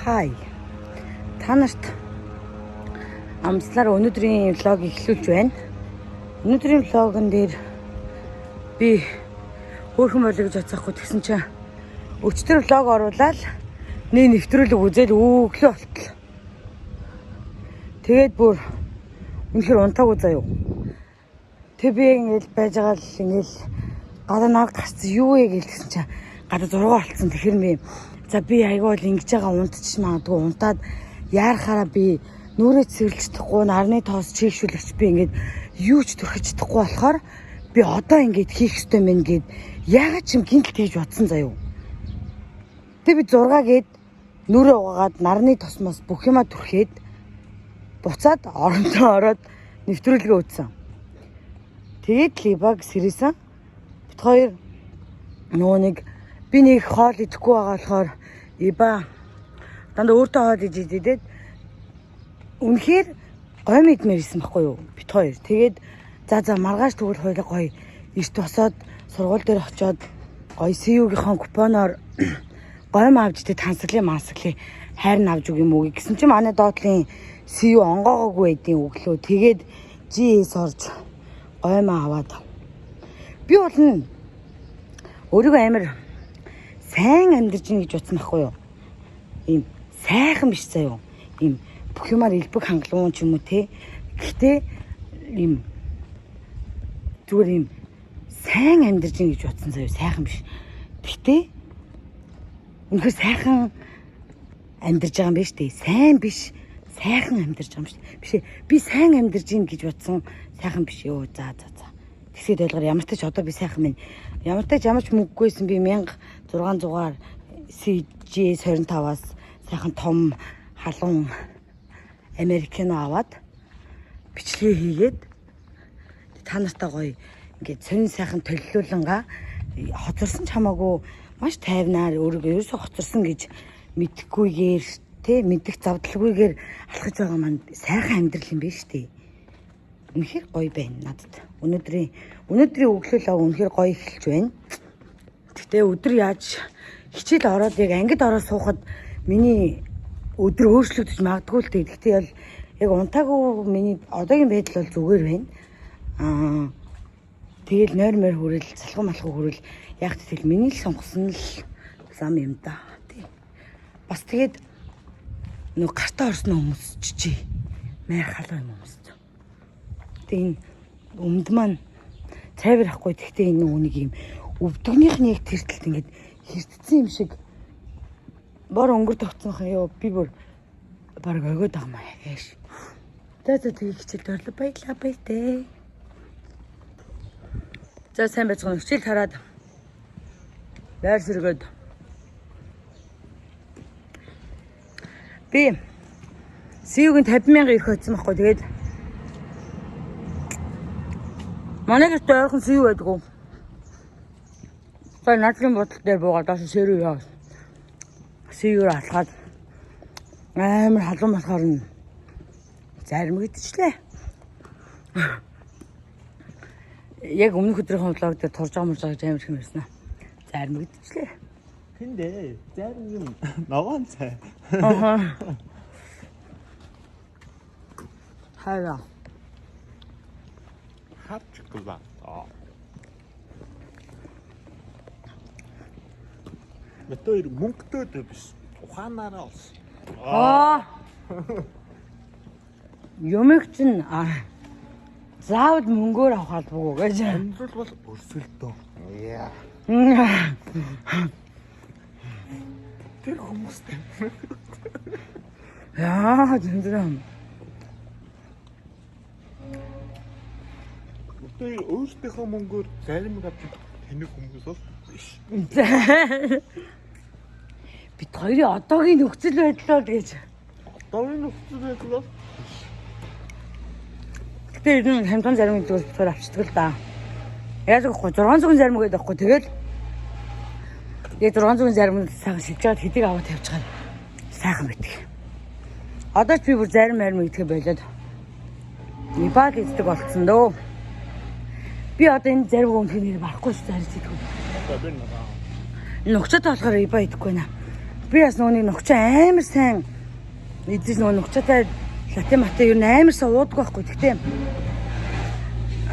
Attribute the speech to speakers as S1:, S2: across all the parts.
S1: Хай. Та нарт амслаар өнөөдрийн влог эхлүүлж байна. Өнөөдрийн влогон дээр би хөөрхөн болоо гэж бодсохгүй тэгсэн чинь өчтөр влог оруулаад нэвтрүүлэг үзэл өглөө болтол. Тэгээд бүр үнэхээр унтаагүй заяа. Тэг би ингээл байж байгаа л ингээл гадаа навд гарсан юу вэ гэлсэн чинь гадаа зураг олцсон. Тэгэхээр би би айгаа бол ингэж байгаа унтчих магадгүй унтаад яарахаараа би нүрээ цэвэрлж чадахгүй нарны тоос чийгшүүлэгч би ингээд юу ч төрхөж чадахгүй болохоор би одоо ингээд хийх ёстой мэн гээд яагаад ч юм гинтл тэгж бодсон заяа. Тэг би 6 гээд нүрээ угаагаад нарны тосмоос бүх юма түрхээд буцаад орондоо ороод нэвтрүүлгээ үзсэн. Тэгээд либаг сэрээсэн. Бид хоёр нэг би нэг хоол идэхгүй байгаа болохоор иба дандаа өөртөө хоол иж идээд үнэхээр гой мэдмээр исэн байхгүй юу бид хоёр. Тэгээд за маргааш тэгвэл хоёулаа гоё эрт босоод сургууль дээр очиод гоё СУ-гийнхаа купоноор гой авч тэ тансаглын мансаглын хайр навж үг юм уу гэсэн чинь манай доотлын СУ онгоогоогүй байдیں۔ Өглөө тэгээд GS орж гой аваад би бол өөрийгөө амар сайн амьдарч ийн гэж утсан байхгүй юу. Ийм сайхан биш заяа. Ийм бүх юмар элбэг хангалуун ч юм уу те. Гэхдээ ийм зүгээр ийм сайн амьдарч ийн гэж утсан заяа. Сайхан биш. Гэхдээ үнэхээр сайхан амьдарч байгаа юм биш үү? Сайн биш. Сайхан амьдарч байгаа юм биш. Би сайн амьдарч ийн гэж утсан сайхан биш ёо. За. Тэгсэд ойлгоор ямар ч тач одоо би сайхан минь ямар ч мөнгөгүйсэн би 1600-аар CGS 25-аас сайхан том халуун Американо аваад бичлэгээ хийгээд та нартай гоё ингээд сонин сайхан төлөвлөлөнгаа хоцорсон ч хамаагүй маш тайвнаар өөрийгөө ерөөсө хоцорсон гэж мэдхгүйгээр тэ мэдэх завдалгүйгээр алхаж байгаа маань сайхан амьдрал юм биш үү? Үнэхээр гоё байна надад. Өнөөдрийн өглөөлөө үнэхээр гоё эхэлж байна. Гэтэ өдөр яаж хичээл ороод яг ангид ороод суухад миний өдөр өөрчлөгдөж магадгүй л дээ. Гэтэ яг унтаагүй миний одоогийн байдал бол зүгээр байна. Тэгэл нойр хүрэл салхуу малхуу хүрэл яг тэгэл миний л сонгосон л зам юм да. Тий. Бас тэгээд нөгөө гартаа орсон хүмүүс чичээ. Мэр халуун юм хүмүүс. Энэ өмд маань цайвар ахгүй. Тэгтээ энэ нэг юм өвдөгнийхний яг тэртэлт ингээд хэртцсэн юм шиг бор өнгөр тогтсон хаяа би бүр баг өгөөд байгаа маа яаш. За тэгээ хичээл төрлө баярлаа. За сайн байцгаана. Хичээл хараад байр сэргээд би СУ-гийн 50,000 ирэх байсан байхгүй. Тэгээд манай гэрт ойрхон СУ байдгүй. Та надлын бодол дээр буугаад бас сэрүү яа. СУ-ээр алхаад амар халуун болохоор нь заримгдчихлээ. Яг өмнөх өдрийн влог дээр турж байгаа мурж байгаа амар их юмсан. Заримгдчихлээ.
S2: Тэндээ зарим юм ногоон цай.
S1: Хайра.
S2: Hot chocolate. Метр мөнгөтэй биш. Ухаанаараа олсон.
S1: Юмэг чинь заавал мөнгөөр авах албагүй гэж.
S2: Амьдрал бол өрсөлдөө. Яа. Тэр хүмүүстэй.
S1: Яа, зэндрам.
S2: Тэр өөртөөхөө мөнгөөр зарим авч тэнэг хүмүүс бол биш.
S1: Бид хоёрын одоогийн нөхцөл байдлаа гэж.
S2: Одоогийн нөхцөл байдал
S1: Гэтэ энэ хамтан зарим зүйлс бид хоёр авчдаг л да. Яг л 600 зарим гээд авахгүй. Тэгэл яг 600 зарим цагаас шилжээд хэдийг аваад тавьчихаар сайхан байдаг. Одоо ч би бүр зарим идэх болоод ибаг иддэг болцсон дөө. Би одоо энэ зарим өмхөнийг барахгүй ч зарж идэх.
S2: одоо би
S1: Нөхцөд болохоор иба идэхгүй байна. Би бас нөгөө нөхчөө амар сайн эдэж нөгөө нөхчөөтэй латте матте юу амар сайн ууддаг байхгүй. Гэхдээ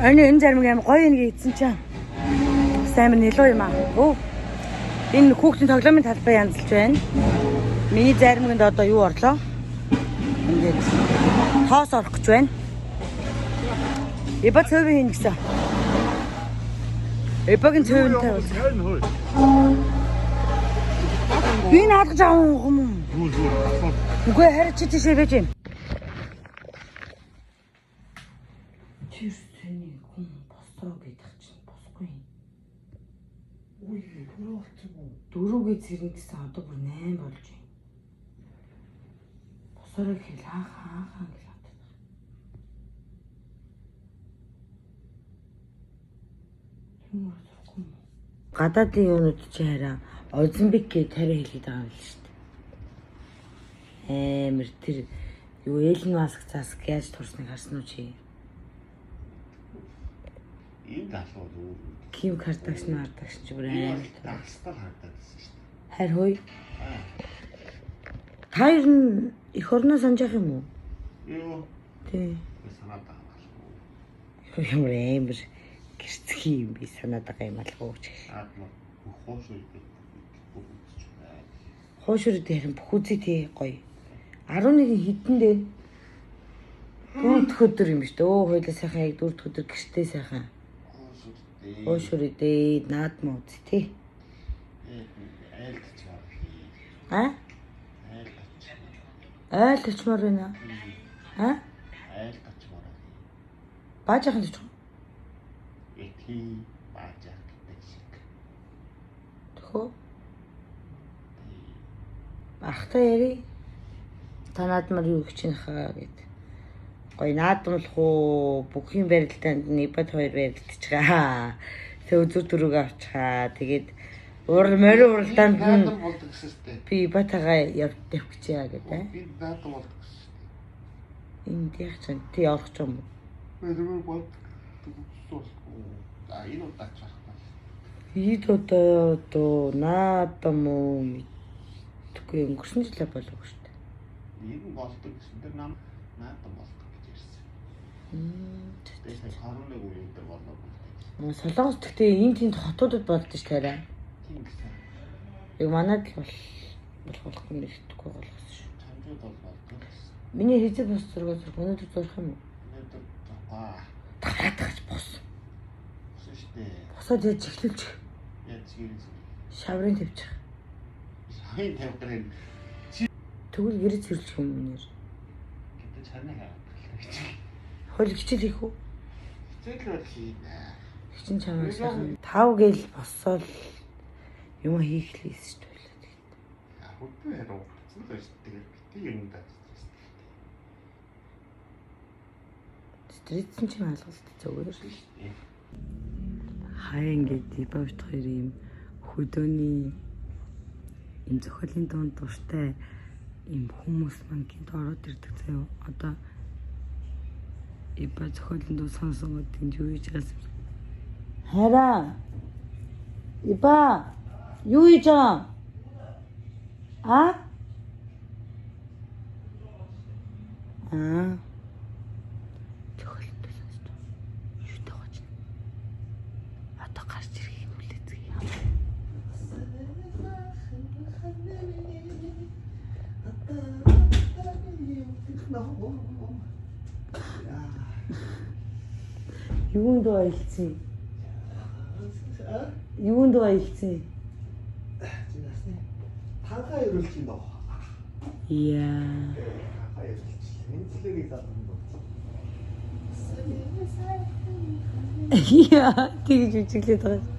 S1: энэ зармиг амар гоё нэг ийдсэн чинь амар нэлөө юм аа. Өө. Энэ хүүхдийн тоглоомын талбай янзлж байна. Миний зармигт одоо юу орлоо? Ингээд тоос орох гэж байна. Эба цэвэр хийн гэсэн. Эбагийн цэвэртэй бол. Би наадаж авах юм уу? Үгүй харин чи тийшээ байж юм. Тэр сэний хүн босроо гэдэг чинь босгүй.
S2: Ой, дөрөв болчихсон.
S1: Дөрөвгээ зэрэгсэн одоо бүр 8 болж байна. Босроо хэл хаан гэж боддог. Гадаадын юунууд чи хараа Озенбек гэж тариа хэлээд байгаа юм л шүү дээ. Амар тэр юу Элен Маск засаг яаж турсныг харсан уу чи?
S2: Энэ залуу өөр.
S1: Ким Кардашьян Ардашьян ч бүр амар
S2: Дагстар хардаад байсан шүү дээ.
S1: харь хөөе. Та ер нь эх орноо санджих юм уу?
S2: Юу?
S1: Тий.
S2: Санаад байгаа.
S1: Ямар амар гэрцхий юм би санаад байгаа юм алгаа ч.
S2: Аадмаа хоош үйдэг.
S1: Хоошроо дээрэн бүх үзий тий гоё. 11 хитэн дээ. 4 дахь өдөр юм биш дээ. Өө хоёлаа сайхан яг 4 дахь өдөр гэртээ сайхан. Хоошроо дээ наад мод тий.
S2: Айлч
S1: А? Айлчмаар байна. А?
S2: айлч мороо.
S1: Баажхан ч.
S2: Эти баажаа гэдэг шиг.
S1: Төхөө. Ахтай яри. Танаад мар юу гэж нахаа гэд. Гой наадмлах уу бүхний барилтанд нэбат хоёр барилдаж байгаа. Тэг үзүр дөрөг авчихаа. Тэгээд морь уралдаанд
S2: Наадам болдог гэсэн дээ.
S1: би батагаа явах гэж яа гэдэг.
S2: Би наадам болдог гэсэн.
S1: Энд яг ч тий явах ч юм уу.
S2: Мэдгүй болдог. Энэ удаач байна.
S1: Ид одоо наадам уу мэдгүй өнгөрсөн жилээ болов шүү дээ.
S2: Нэг нь болдог гэсэн дээр наадам болдог гэж ярьсан. Тэгээд 21 үеийн дээр болоо.
S1: Солонгос гэхдээ энэ тэнд хотуудад болдог ш тарай.
S2: Тийм гэсэн.
S1: Яг манайд л болох юм нэхгүй болгосон шүү.
S2: Чамжууд бол болдог.
S1: Миний хэзээ бос зураг өнөөдөр зурх юм уу?
S2: Өнөөдөр таа.
S1: Тараадах гэж бос.
S2: Босон штэ.
S1: Босоод яаж эхлүүлж
S2: Яаж гэрээс.
S1: шаврын тавьчих.
S2: Сайн тавьдаг.
S1: Тэгвэл гэрээ зэрлэх юм нэр.
S2: Гэтэ чарна хаадаг.
S1: Хойл хичээл хийх үү?
S2: Хичээл хийнэ.
S1: Хичин чамаас сайхан 5 гээл боссоо юм хийх лээс шүү дээ.
S2: Хөдөө яруу. Зүгээр шүү дээ. Би юм даа.
S1: Стритсэн ч юм алгалт зүгээр шүү дээ. Хаяа ингээд дибавт хоёр юм хөдөөний энэ зохиолын дунд дуртай юм хүмүүс маань гинт ороод ирдэг заяа. Одоо ибо зохиолын дунд сонсоод энэ юу хийж байгаас хараа. Иба юу хийж байгаа? А? Зохиолын дунд сонсож юу тааж байна? Одоо гарч ирэх юм үлээ згий. Юунд ойлцсон? Юунд ойлцсон?
S2: Танхаа ирүүлж юм даа.
S1: Яа.
S2: Танхаа ирүүлж. Энэслэгийг заасан бол.
S1: Яа, тэгж үжиглээд байгаа.